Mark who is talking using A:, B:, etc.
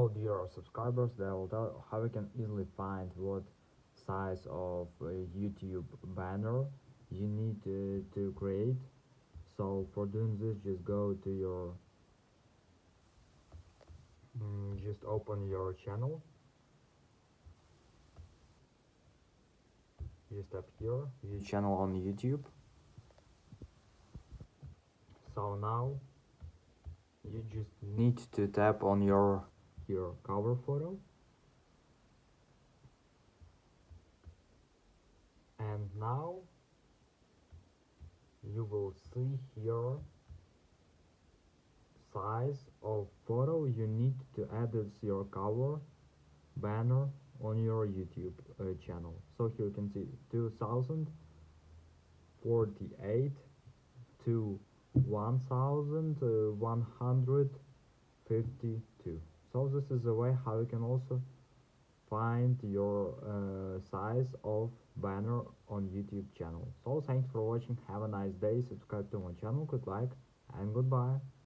A: Hello dear subscribers, they will tell how you can easily find what size of a YouTube banner you need to create. So for doing this, just go to your just open your channel. Just tap here your channel on YouTube. So now you just need to tap on your cover photo, and now you will see here size of photo you need to edit your cover banner on your YouTube channel. So here you can see 2048 to 1152. So this is a way how you can also find your size of banner on YouTube channel. So thanks for watching, have a nice day, subscribe to my channel, click like, and goodbye.